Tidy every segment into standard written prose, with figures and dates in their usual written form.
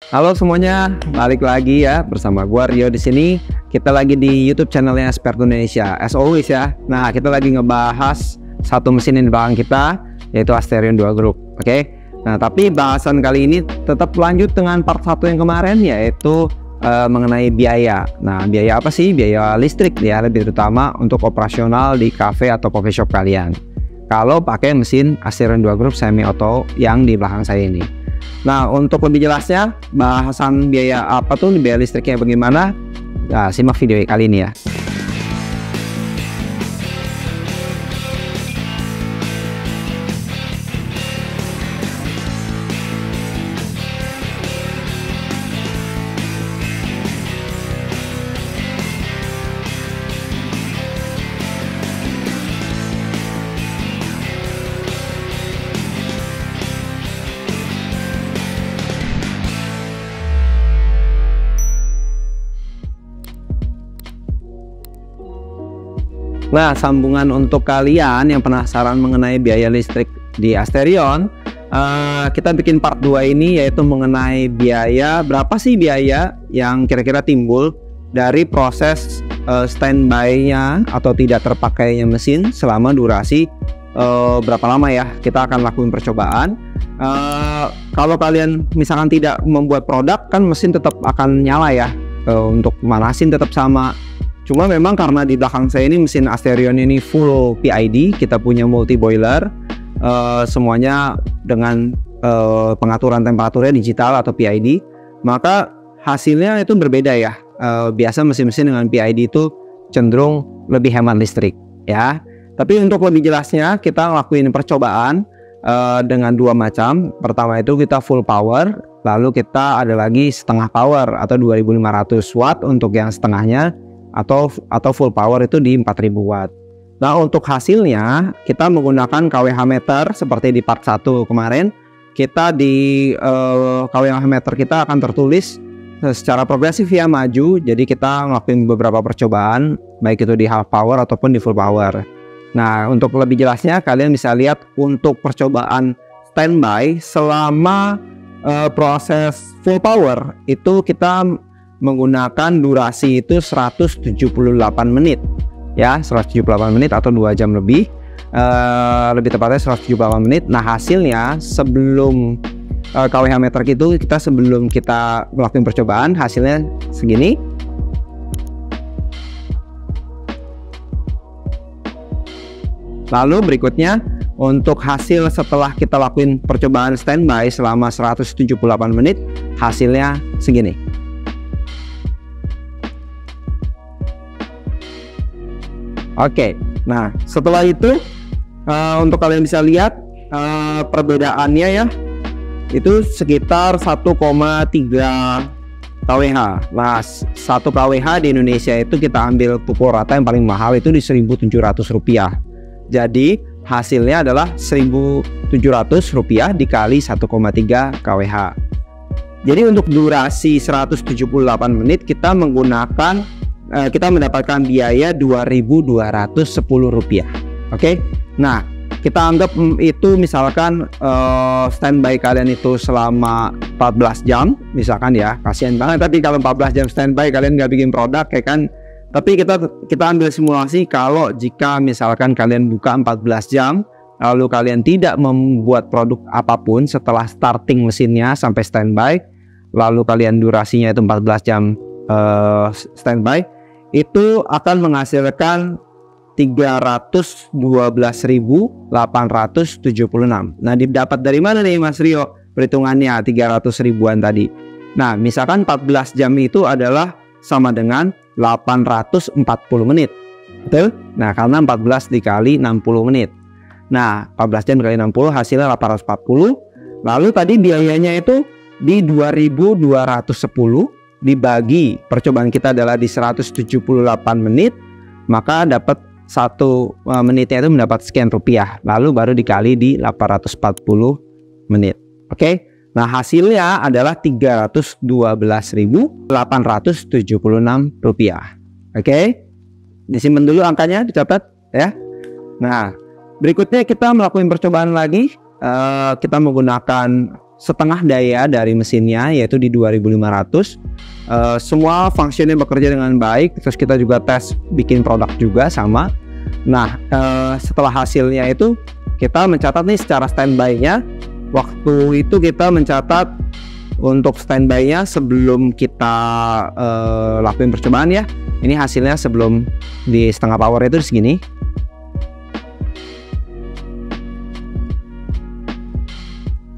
Halo semuanya, balik lagi ya bersama gua Rio di sini. Kita lagi di YouTube channelnya Spare Indonesia, as always ya. Nah, kita lagi ngebahas satu mesin di belakang kita, yaitu Asterion 2 Group. Oke. Nah, tapi bahasan kali ini tetap lanjut dengan part 1 yang kemarin, yaitu mengenai biaya. Nah, biaya apa sih? Biaya listrik ya, lebih terutama untuk operasional di cafe atau coffee shop kalian. Kalau pakai mesin Asterion 2 Group semi auto yang di belakang saya ini. Nah, untuk lebih jelasnya bahasan biaya apa tuh, biaya listriknya bagaimana, nah, simak video kali ini ya. Nah, sambungan untuk kalian yang penasaran mengenai biaya listrik di Asterion, kita bikin part 2 ini, yaitu mengenai biaya, berapa sih biaya yang kira-kira timbul dari proses standby-nya atau tidak terpakainya mesin selama durasi berapa lama ya kita akan lakuin percobaan. Kalau kalian misalkan tidak membuat produk, kan mesin tetap akan nyala ya, untuk manasin tetap sama. Cuma memang karena di belakang saya ini mesin Asterion ini full PID, kita punya multi boiler, semuanya dengan pengaturan temperaturnya digital atau PID, maka hasilnya itu berbeda ya. Biasa mesin-mesin dengan PID itu cenderung lebih hemat listrik ya. Tapi untuk lebih jelasnya, kita ngelakuin percobaan dengan dua macam. Pertama itu kita full power, lalu kita ada lagi setengah power atau 2500 watt untuk yang setengahnya, atau full power itu di 4000 watt. Nah, untuk hasilnya kita menggunakan kWh meter seperti di part 1 kemarin. Kita di kWh meter kita akan tertulis secara progresif ya, maju. Jadi kita ngelakuin beberapa percobaan, baik itu di half power ataupun di full power. Nah, untuk lebih jelasnya kalian bisa lihat untuk percobaan standby selama proses full power itu kita menggunakan durasi itu 178 menit ya, 178 menit atau 2 jam lebih, lebih tepatnya 178 menit. Nah, hasilnya sebelum kWh meter itu, kita sebelum kita melakukan percobaan, hasilnya segini. Lalu berikutnya untuk hasil setelah kita lakuin percobaan standby selama 178 menit, hasilnya segini. Oke, nah setelah itu untuk kalian bisa lihat perbedaannya ya, itu sekitar 1,3 kWh. Nah, 1 kWh di Indonesia itu kita ambil pukul rata yang paling mahal itu di Rp1.700. Jadi hasilnya adalah Rp1.700 dikali 1,3 kWh. Jadi untuk durasi 178 menit kita mendapatkan biaya Rp2.210. Oke. Nah, kita anggap itu misalkan standby kalian itu selama 14 jam misalkan ya. Kasihan banget tapi kalau 14 jam standby kalian nggak bikin produk ya kan. Tapi kita ambil simulasi kalau jika misalkan kalian buka 14 jam lalu kalian tidak membuat produk apapun setelah starting mesinnya sampai standby, lalu kalian durasinya itu 14 jam standby, itu akan menghasilkan 312.876. Nah, didapat dari mana nih Mas Rio perhitungannya 300 ribuan tadi? Nah, misalkan 14 jam itu adalah sama dengan 840 menit. Betul? Nah, karena 14 dikali 60 menit. Nah, 14 jam dikali 60 hasilnya 840. Lalu tadi biayanya itu di 2.210 dibagi, percobaan kita adalah di 178 menit, maka dapat 1 menitnya itu mendapat sekian rupiah, lalu baru dikali di 840 menit. Oke. Nah, hasilnya adalah Rp312.876. Oke. Disimpan dulu angkanya, dicatat ya. Nah, berikutnya kita melakukan percobaan lagi. Kita menggunakan setengah daya dari mesinnya, yaitu di 2500. Semua fungsinya bekerja dengan baik. Terus kita juga tes bikin produk juga sama. Nah, setelah hasilnya itu kita mencatat nih secara standby-nya. Waktu itu kita mencatat untuk standby-nya sebelum kita lakuin percobaan ya. Ini hasilnya sebelum di setengah power itu segini.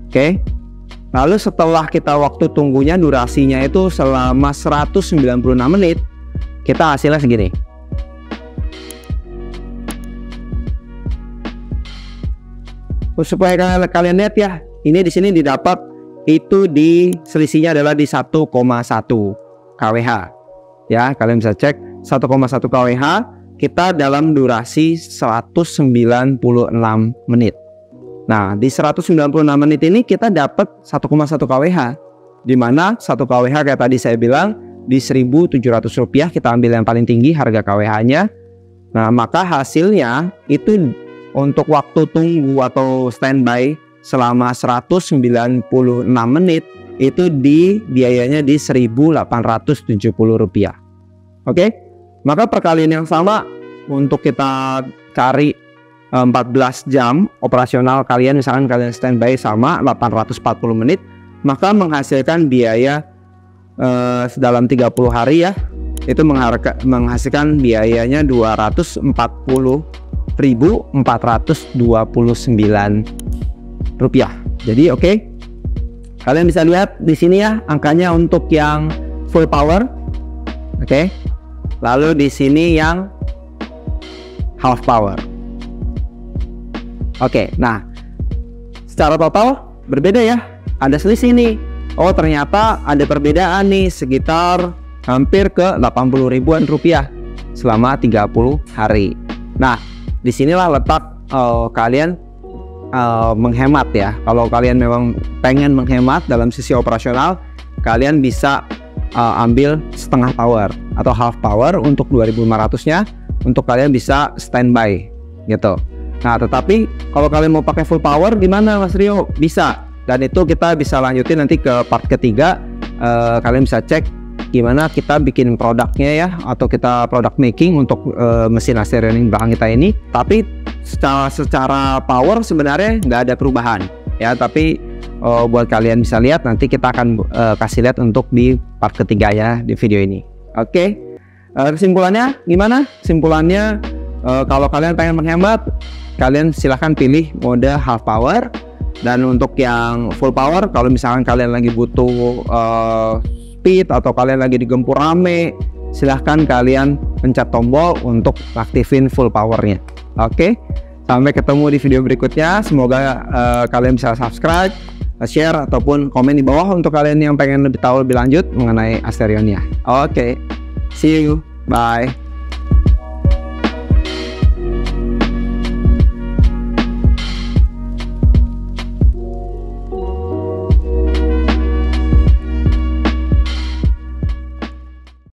Oke. Lalu setelah kita waktu tunggunya, durasinya itu selama 196 menit, kita hasilnya segini. Supaya kalian lihat ya, ini di sini didapat itu di selisihnya adalah di 1,1 kWh. Ya, kalian bisa cek 1,1 kWh kita dalam durasi 196 menit. Nah, di 196 menit ini kita dapat 1,1 kWh, di mana 1 kWh kayak tadi saya bilang di Rp1.700, kita ambil yang paling tinggi harga kWh-nya. Nah, maka hasilnya itu untuk waktu tunggu atau standby selama 196 menit itu biayanya di Rp1.870. Oke, maka perkalian yang sama untuk kita cari 14 jam operasional kalian, misalkan kalian standby sama 840 menit, maka menghasilkan biaya dalam 30 hari ya, itu menghasilkan biayanya Rp204.429. Jadi oke, kalian bisa lihat di sini ya angkanya untuk yang full power. Oke. Lalu di sini yang half power. Oke, nah secara total berbeda ya, ada selisih nih. Oh, ternyata ada perbedaan nih sekitar hampir ke 80 ribuan rupiah selama 30 hari. Nah, disinilah letak kalian menghemat ya. Kalau kalian memang pengen menghemat dalam sisi operasional, kalian bisa ambil setengah power atau half power untuk 2500-nya, untuk kalian bisa standby gitu. Nah, tetapi kalau kalian mau pakai full power gimana Mas Rio? Bisa, dan itu kita bisa lanjutin nanti ke part ketiga. Kalian bisa cek gimana kita bikin produknya ya, atau kita product making untuk mesin Asterion yang belakang kita ini. Tapi secara power sebenarnya nggak ada perubahan ya, tapi buat kalian bisa lihat nanti kita akan kasih lihat untuk di part ketiga ya di video ini. Oke, kesimpulannya gimana? Kesimpulannya kalau kalian pengen menghemat, kalian silahkan pilih mode half power. Dan untuk yang full power, kalau misalkan kalian lagi butuh speed atau kalian lagi digempur rame, silahkan kalian pencet tombol untuk aktifin full powernya. Oke, sampai ketemu di video berikutnya. Semoga kalian bisa subscribe, share, ataupun komen di bawah untuk kalian yang pengen lebih tahu lebih lanjut mengenai Asterionnya. Oke, see you, bye.